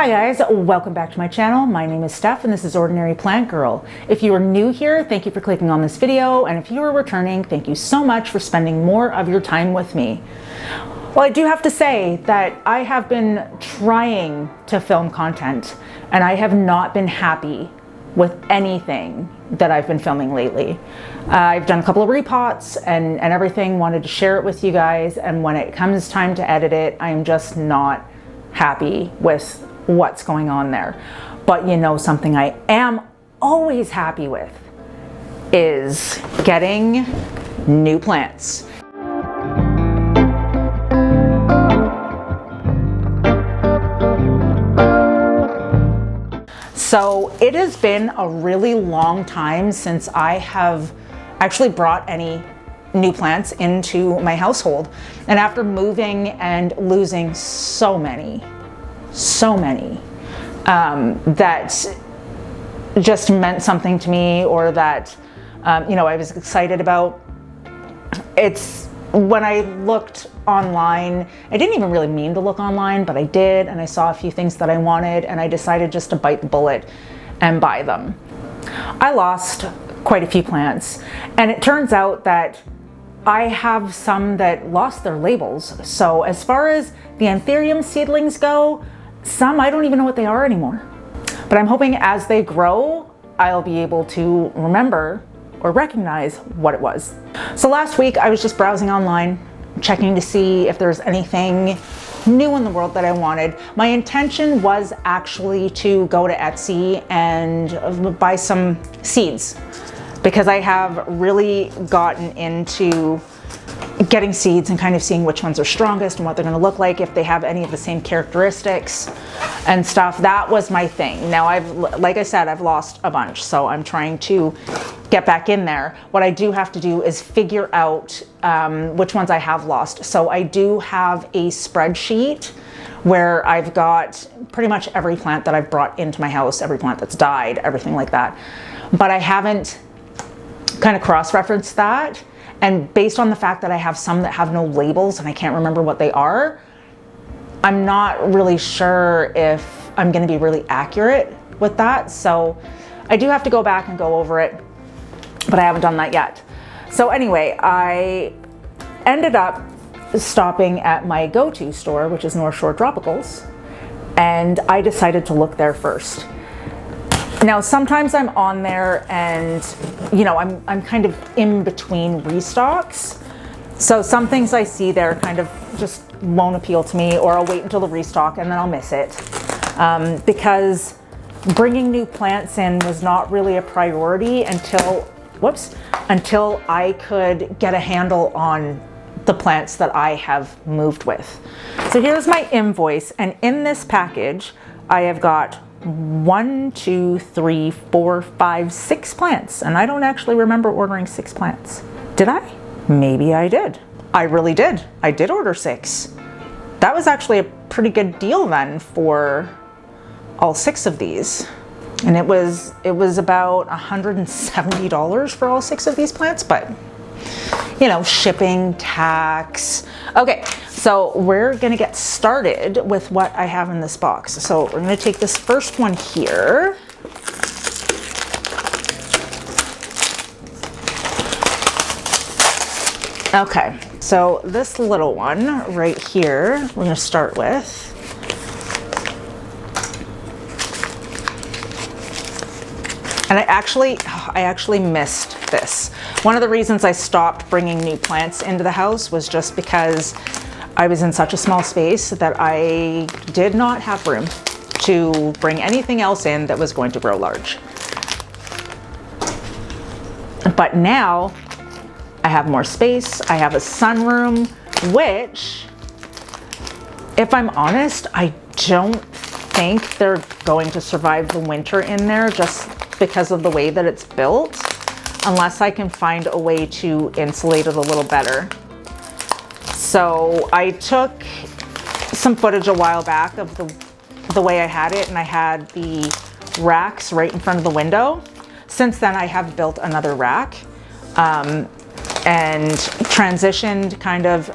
Hi guys, welcome back to my channel. My name is Steph and this is Ordinary Plant Girl. If you are new here, thank you for clicking on this video, and if you are returning, thank you so much for spending more of your time with me. Well, I do have to say that I have been trying to film content and I have not been happy with anything that I've been filming lately. I've done a couple of repots and everything, wanted to share it with you guys, and when it comes time to edit it, I'm just not happy with what's going on there. But you know, something I am always happy with is getting new plants. So it has been a really long time since I have actually brought any new plants into my household. And after moving and losing so many, that just meant something to me, or that, you know, I was excited about. It's when I looked online, I didn't even really mean to look online, but I did, and I saw a few things that I wanted, and I decided just to bite the bullet and buy them. I lost quite a few plants, and it turns out that I have some that lost their labels. So as far as the anthurium seedlings go, some I don't even know what they are anymore. But I'm hoping as they grow, I'll be able to remember or recognize what it was. So last week I was just browsing online, checking to see if there's anything new in the world that I wanted. My intention was actually to go to Etsy and buy some seeds, because I have really gotten into getting seeds and kind of seeing which ones are strongest and what they're going to look like, if they have any of the same characteristics and stuff. That was my thing. Now like I said, I've lost a bunch, so I'm trying to get back in there. What I do have to do is figure out which ones I have lost. So I do have a spreadsheet where I've got pretty much every plant that I've brought into my house, every plant that's died, everything like that. But I haven't kind of cross-referenced that. And based on the fact that I have some that have no labels and I can't remember what they are, I'm not really sure if I'm going to be really accurate with that. So I do have to go back and go over it, but I haven't done that yet. So anyway, I ended up stopping at my go-to store, which is North Shore Tropicals, and I decided to look there first. Now, sometimes I'm on there and, you know, I'm kind of in between restocks. So some things I see there kind of just won't appeal to me, or I'll wait until the restock and then I'll miss it. Because bringing new plants in was not really a priority until I could get a handle on the plants that I have moved with. So here's my invoice, and in this package, I have got 6 plants, and I don't actually remember ordering 6 plants. Did I? Maybe I did. I really did. I did order 6. That was actually a pretty good deal then for all 6 of these. And it was about $170 for all 6 of these plants, but you know, shipping, tax. Okay, so we're gonna get started with what I have in this box. So we're gonna take this first one here. Okay, so this little one right here, we're gonna start with. And I actually missed this. One of the reasons I stopped bringing new plants into the house was just because I was in such a small space that I did not have room to bring anything else in that was going to grow large. But now I have more space. I have a sunroom, which, if I'm honest, I don't think they're going to survive the winter in there, just because of the way that it's built, unless I can find a way to insulate it a little better. So I took some footage a while back of the way I had it, and I had the racks right in front of the window. Since then, I have built another rack and transitioned kind of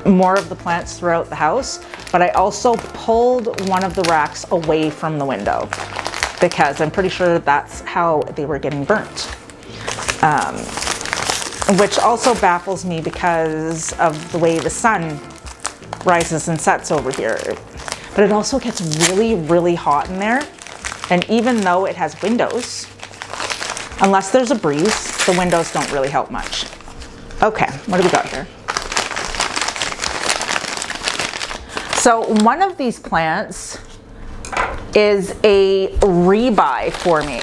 more of the plants throughout the house. but I also pulled one of the racks away from the window because I'm pretty sure that's how they were getting burnt. Which also baffles me because of the way the sun rises and sets over here. But it also gets really, really hot in there. And even though it has windows, unless there's a breeze, the windows don't really help much. Okay, what do we got here? So one of these plants is a rebuy for me.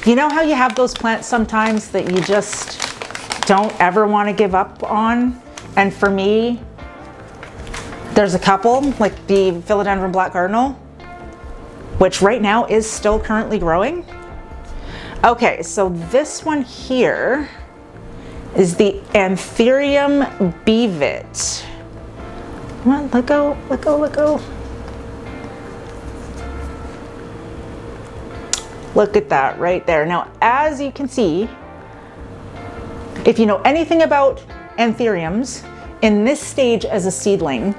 You know how you have those plants sometimes that you just don't ever want to give up on? And for me, there's a couple, like the philodendron black cardinal, which right now is still currently growing. Okay, so this one here is the Anthurium bevet. Come on, let go, let go, let go. Look at that right there. Now, as you can see, if you know anything about anthuriums, in this stage as a seedling,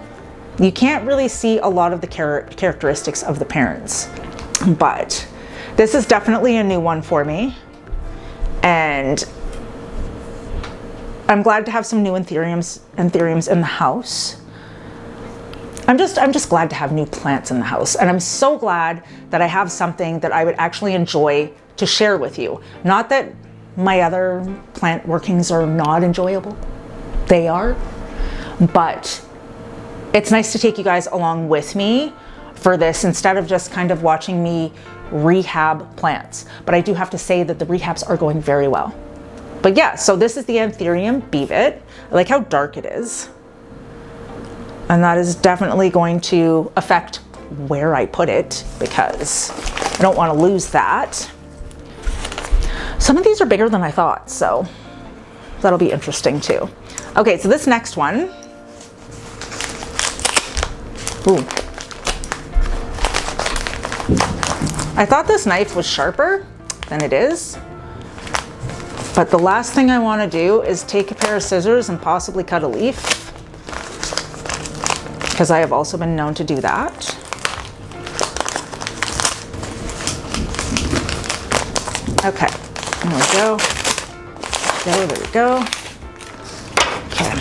you can't really see a lot of the characteristics of the parents. But this is definitely a new one for me. And I'm glad to have some new anthuriums in the house. I'm just glad to have new plants in the house. And I'm so glad that I have something that I would actually enjoy to share with you. Not that my other plant workings are not enjoyable. They are. But it's nice to take you guys along with me for this instead of just kind of watching me rehab plants. But I do have to say that the rehabs are going very well. But yeah, so this is the Anthurium bevet. I like how dark it is. And that is definitely going to affect where I put it because I don't want to lose that. Some of these are bigger than I thought, so that'll be interesting too. Okay, so this next one. Ooh. I thought this knife was sharper than it is. But the last thing I want to do is take a pair of scissors and possibly cut a leaf, because I have also been known to do that. Okay, there we go. There we go. Okay.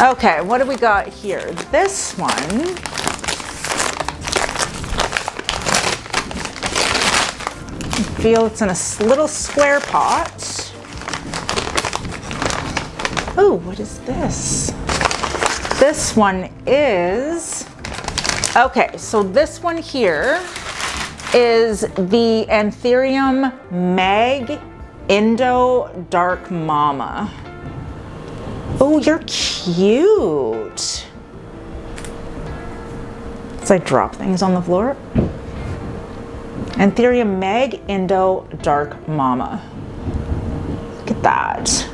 Okay, what do we got here? This one I feel it's in a little square pot. Oh, what is this? This one is, okay, so this one here is the Anthurium Mag Indo Dark Mama. Oh, you're cute. As I drop things on the floor. Anthurium Mag Indo Dark Mama. Look at that.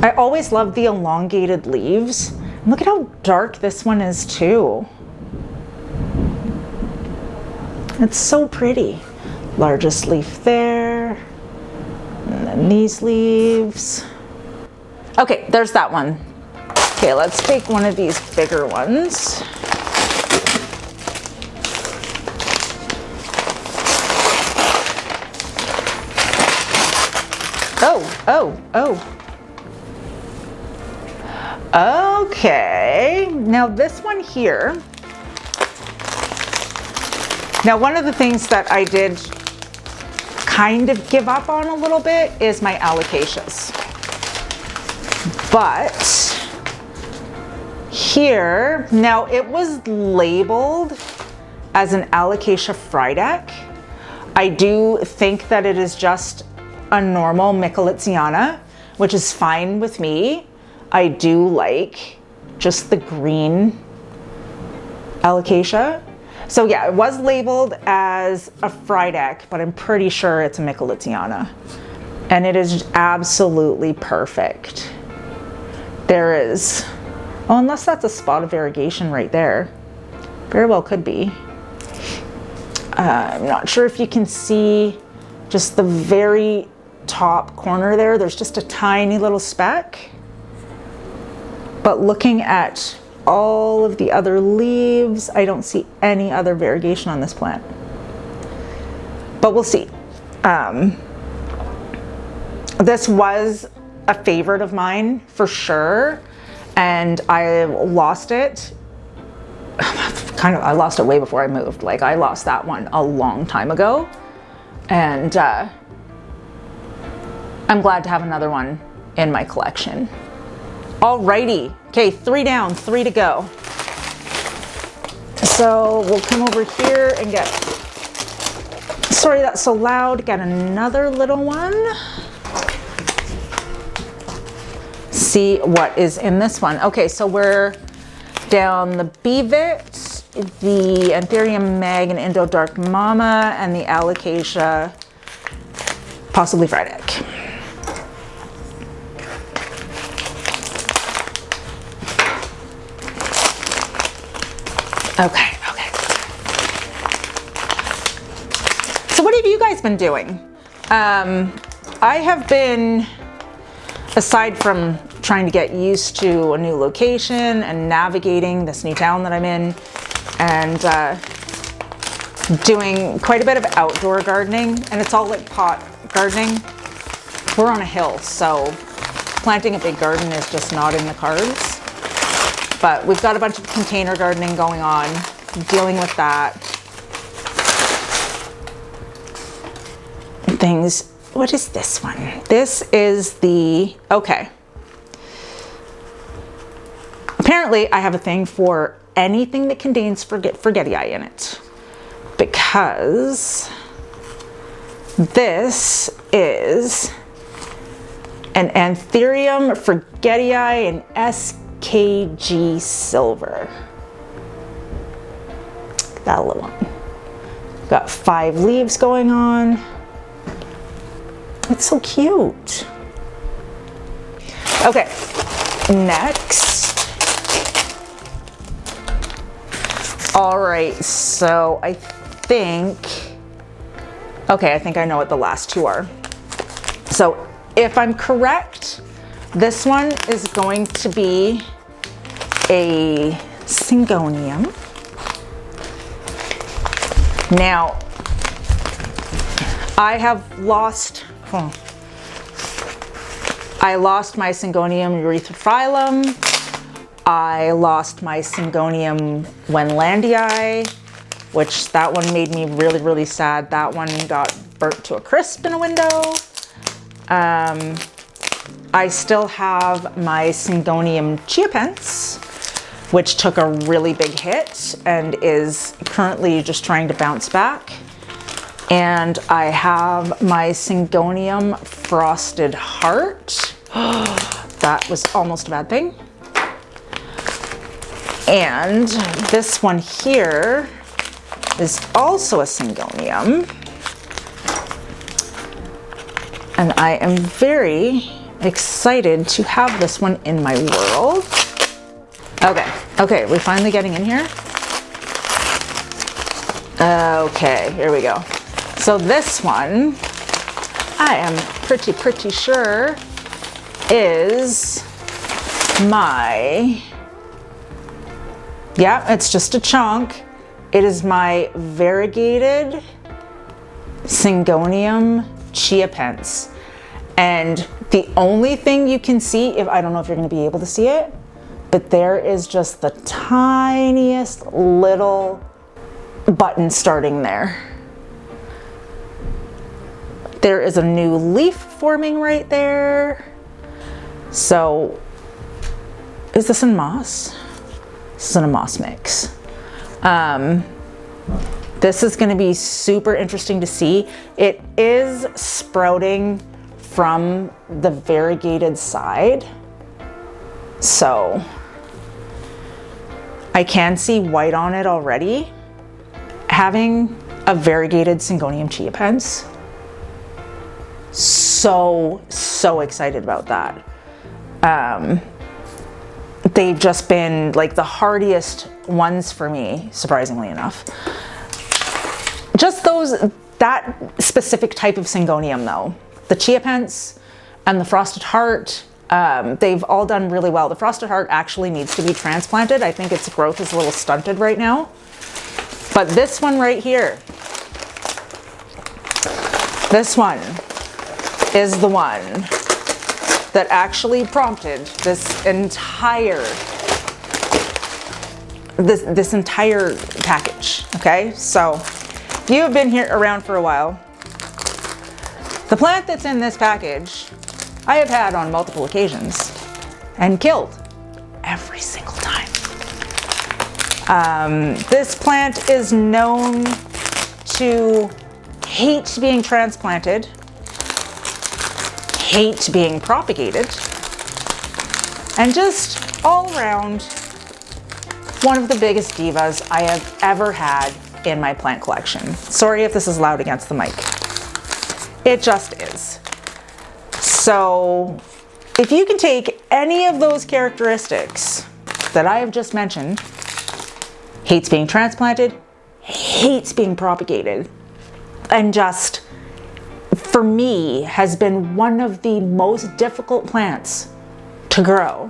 I always love the elongated leaves. And look at how dark this one is too. It's so pretty. Largest leaf there. And then these leaves. Okay, there's that one. Okay, let's take one of these bigger ones. Oh. Okay, now this one here. Now, one of the things that I did kind of give up on a little bit is my alocasias. But here, now it was labeled as an Alocasia Frydek. I do think that it is just a normal Micholitziana, which is fine with me. I do like just the green Alocasia. So yeah, it was labeled as a Frydek, but I'm pretty sure it's a Micholitziana. And it is absolutely perfect. There is Oh, unless that's a spot of variegation right there. Very well could be. I'm not sure if you can see just the very top corner there. There's just a tiny little speck. But looking at all of the other leaves, I don't see any other variegation on this plant. But we'll see. This was a favorite of mine for sure, and I lost it. I lost it way before I moved. Like, I lost that one a long time ago, and I'm glad to have another one in my collection. Alrighty, okay, 3 down, 3 to go. So we'll come over here and get, sorry that's so loud, get another little one. See what is in this one. Okay, so we're down the Bevet, the Anthurium Mag and Indo Dark Mama, and the Alocasia, possibly fried egg. Okay. So what have you guys been doing? I have been, aside from trying to get used to a new location and navigating this new town that I'm in, and doing quite a bit of outdoor gardening, and it's all like pot gardening. We're on a hill, so planting a big garden is just not in the cards. But we've got a bunch of container gardening going on, dealing with that. Things, what is this one? This is the, okay. Apparently I have a thing for anything that contains forgetii in it, because this is an Anthurium forgetii in SKG silver. That little one. Got 5 leaves going on. It's so cute. Okay, next. All right, so I think I know what the last 2 are. So if I'm correct, this one is going to be a Syngonium. Now, I lost my Syngonium erythrophyllum. I lost my Syngonium Wendlandii, which that one made me really, really sad. That one got burnt to a crisp in a window. I still have my Syngonium chiapens, which took a really big hit and is currently just trying to bounce back. And I have my Syngonium frosted heart. That was almost a bad thing. And this one here is also a Syngonium. And I am very excited to have this one in my world. Okay, we're finally getting in here. Okay, here we go. So this one, I am pretty sure is my, yeah, it's just a chunk. It is my variegated Syngonium chiapens. And the only thing you can see, I don't know if you're going to be able to see it, but there is just the tiniest little button starting there. There is a new leaf forming right there. So, is this in moss? This is in a moss mix. This is going to be super interesting to see. It is sprouting from the variegated side. So, I can see white on it already. Having a variegated Syngonium chiapens, so excited about that. they've just been like the hardiest ones for me, surprisingly enough. Just that specific type of Syngonium though. The Chia Pence and the Frosted Heart, they've all done really well. The Frosted Heart actually needs to be transplanted. I think its growth is a little stunted right now. But this one right here, this one is the one that actually prompted this entire package. Okay, so if you have been here around for a while, the plant that's in this package I have had on multiple occasions and killed every single time. This plant is known to hate being transplanted, hate being propagated, and just all around one of the biggest divas I have ever had in my plant collection. Sorry if this is loud against the mic. It just is. So if you can take any of those characteristics that I have just mentioned, hates being transplanted, hates being propagated, and just, for me, has been one of the most difficult plants to grow,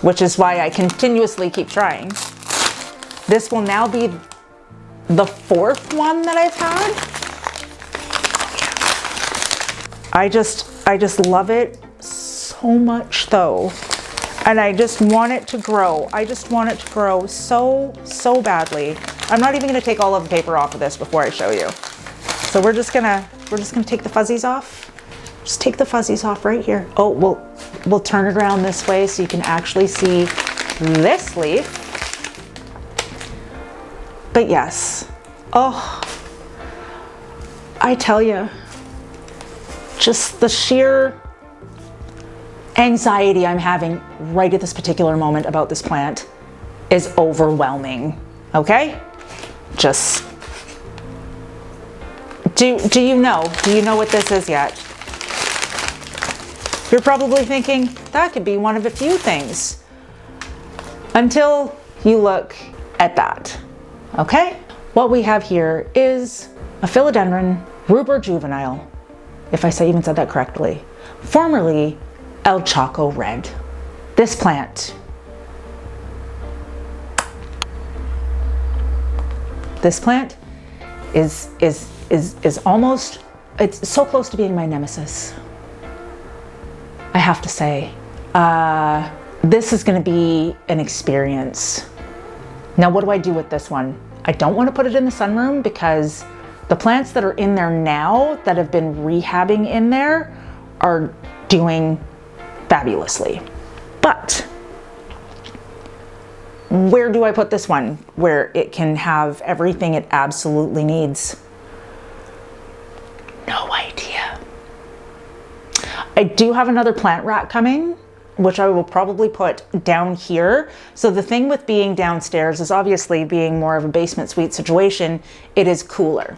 which is why I continuously keep trying. This will now be the 4th one that I've had. I just love it so much though. And I just want it to grow. I just want it to grow so badly. I'm not even gonna take all of the paper off of this before I show you. So we're just gonna take the fuzzies off. Just take the fuzzies off right here. Oh, we'll turn it around this way so you can actually see this leaf. But yes, oh, I tell you, just the sheer anxiety I'm having right at this particular moment about this plant is overwhelming, okay? Just, do you know what this is yet? You're probably thinking, that could be one of a few things, until you look at that, okay? What we have here is a philodendron rubor juvenile, if I even said that correctly, formerly El Chaco Red. This plant, is almost, it's so close to being my nemesis. I have to say, this is going to be an experience. Now, what do I do with this one? I don't want to put it in the sunroom because the plants that are in there now that have been rehabbing in there are doing fabulously. But where do I put this one where it can have everything it absolutely needs? No idea. I do have another plant rack coming, which I will probably put down here. So the thing with being downstairs is obviously being more of a basement suite situation, it is cooler.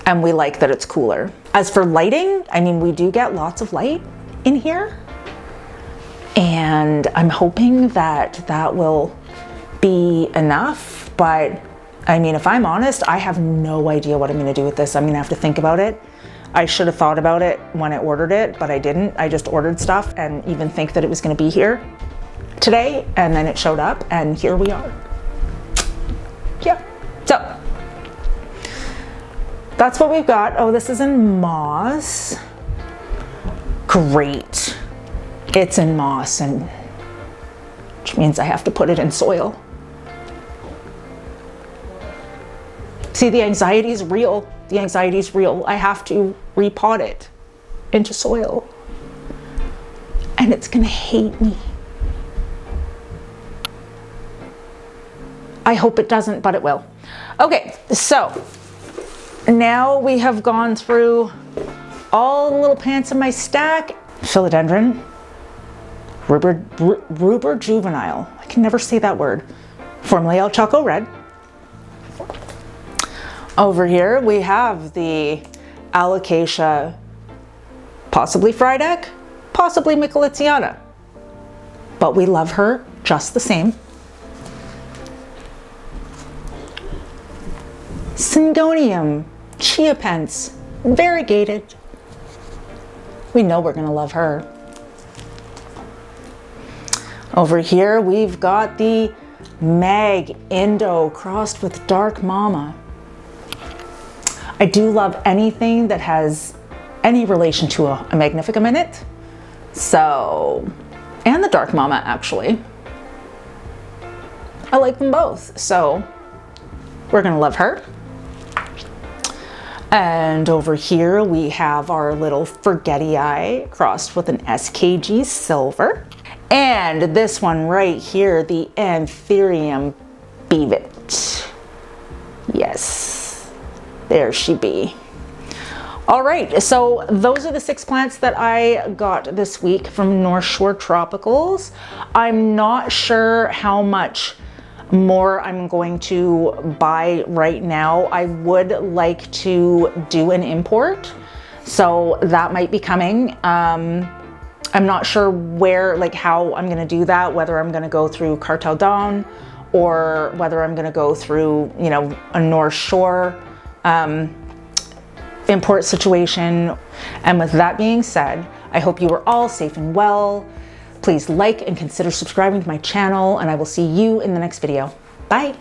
And we like that it's cooler. As for lighting, I mean, we do get lots of light in here. And I'm hoping that that will be enough. But I mean, if I'm honest, I have no idea what I'm gonna do with this. I'm gonna have to think about it. I should have thought about it when I ordered it, but I didn't. I just ordered stuff and even think that it was gonna be here today. And then it showed up and here we are. Yeah, so that's what we've got. Oh, this is in moss. Great. It's in moss, and which means I have to put it in soil. See, the anxiety is real. The anxiety is real. I have to repot it into soil, and it's gonna hate me. I hope it doesn't, but it will. Okay, so now we have gone through all the little plants in my stack. Philodendron, rubor juvenile. I can never say that word. Formerly El Chaco Red. Over here we have the Alocasia, possibly Frydek, possibly Michelitziana. but we love her just the same. Syngonium, chia pence, variegated. We know we're gonna love her. Over here, we've got the Mag Indo crossed with Dark Mama. I do love anything that has any relation to a Magnificum in it. So, and the Dark Mama actually. I like them both, so we're gonna love her. And over here we have our little Forgetty Eye crossed with an SKG Silver. And this one right here, the Anthurium Beavet. Yes, there she be. All right, so those are the 6 plants that I got this week from North Shore Tropicals. I'm not sure how much more I'm going to buy right now. I would like to do an import, so that might be coming. I'm not sure where, like how I'm gonna do that, whether I'm gonna go through Cartel Dawn or whether I'm gonna go through, you know, a North Shore import situation. And with that being said, I hope you are all safe and well. Please like and consider subscribing to my channel, and I will see you in the next video. Bye.